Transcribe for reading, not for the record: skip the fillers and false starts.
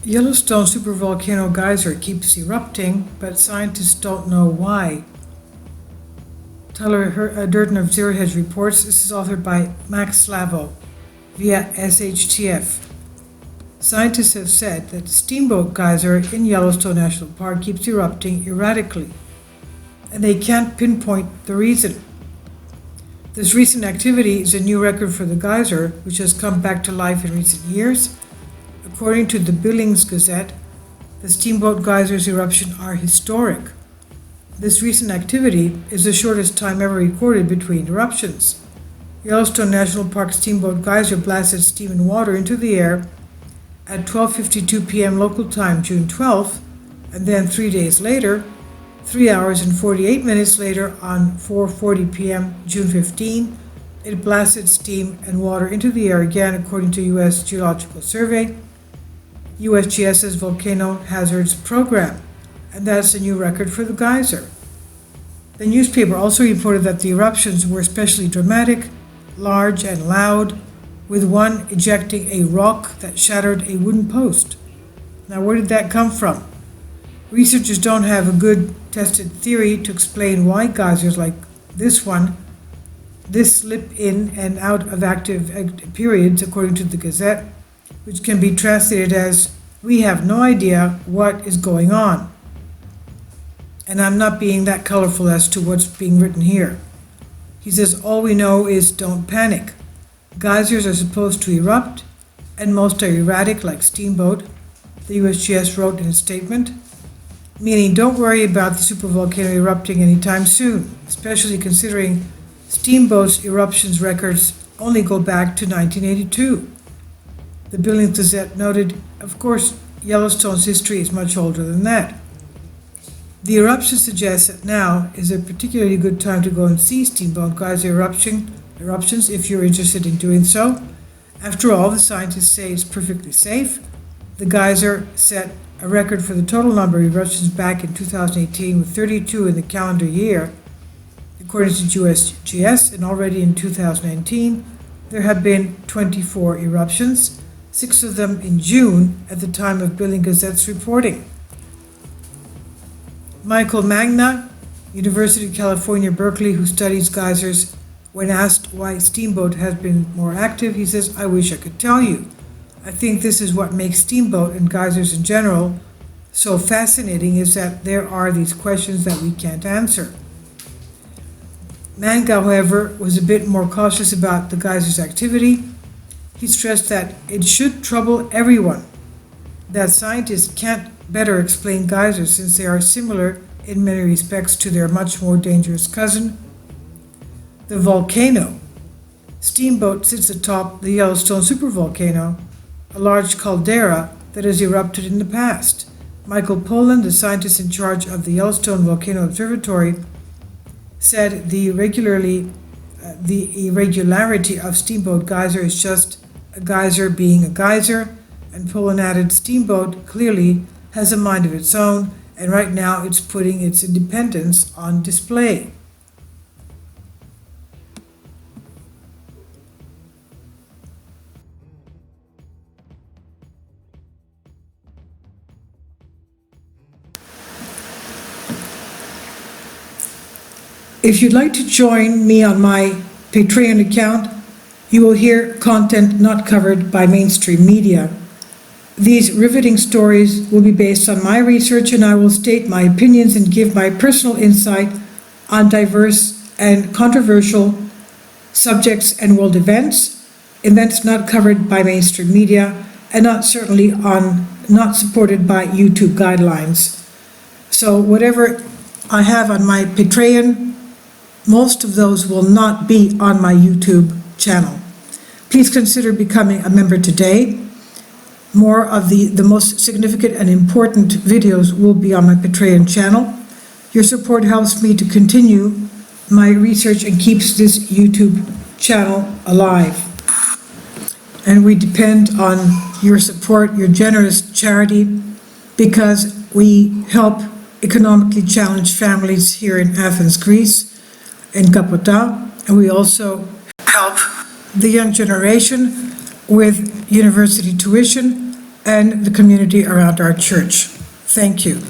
Yellowstone supervolcano geyser keeps erupting, but scientists don't know why. Tyler Durden of Zero Hedge reports. This is authored by Max Slavo via SHTF. Scientists have said that the steamboat geyser in Yellowstone National Park keeps erupting erratically, and they can't pinpoint the reason. This recent activity is a new record for the geyser, which has come back to life in recent years. According to the Billings Gazette, the steamboat geyser's eruptions are historic. This recent activity is the shortest time ever recorded between eruptions. Yellowstone National Park steamboat geyser blasted steam and water into the air at 12:52 p.m. local time, June 12th, and then 3 days later, 3 hours and 48 minutes later, on 4:40 p.m. June 15, it blasted steam and water into the air again, according to U.S. Geological Survey, USGS's Volcano Hazards Program, and that's a new record for the geyser. The newspaper also reported that the eruptions were especially dramatic, large, and loud, with one ejecting a rock that shattered a wooden post. Now, where did that come from? Researchers don't have a good tested theory to explain why geysers like this slip in and out of active periods, according to the Gazette, which can be translated as, "We have no idea what is going on." And I'm not being that colorful as to what's being written here. He says, "All we know is don't panic. Geysers are supposed to erupt, and most are erratic like steamboat," the USGS wrote in a statement, meaning don't worry about the supervolcano erupting anytime soon, especially considering steamboat's eruptions records only go back to 1982. The Billings Gazette noted, of course, Yellowstone's history is much older than that. The eruption suggests that now is a particularly good time to go and see steamboat geyser eruptions if you're interested in doing so. After all, the scientists say it's perfectly safe. The geyser set a record for the total number of eruptions back in 2018, with 32 in the calendar year, according to USGS, and already in 2019 there have been 24 eruptions, 6 of them in June at the time of Billings Gazette's reporting. Michael Magna, University of California, Berkeley, who studies geysers, when asked why steamboat has been more active, he says, "I wish I could tell you. I think this is what makes steamboat and geysers in general so fascinating, is that there are these questions that we can't answer." Manga, however, was a bit more cautious about the geyser's activity. He stressed that it should trouble everyone, that scientists can't better explain geysers since they are similar in many respects to their much more dangerous cousin, the volcano. Steamboat sits atop the Yellowstone supervolcano, a large caldera that has erupted in the past. Michael Pollan, the scientist in charge of the Yellowstone Volcano Observatory, said the irregularity of steamboat geyser is just a geyser being a geyser, and Pollan added, "Steamboat clearly has a mind of its own, and right now it's putting its independence on display." If you'd like to join me on my Patreon account, you will hear content not covered by mainstream media. These riveting stories will be based on my research, and I will state my opinions and give my personal insight on diverse and controversial subjects and world events not covered by mainstream media, and not supported by YouTube guidelines. So whatever I have on my Patreon, most of those will not be on my YouTube channel. Please consider becoming a member today. More of the most significant and important videos will be on my Patreon channel. Your support helps me to continue my research and keeps this YouTube channel alive. And we depend on your support, your generous charity, because we help economically challenged families here in Athens, Greece, in Kapota, and we also help the young generation with university tuition and the community around our church. Thank you.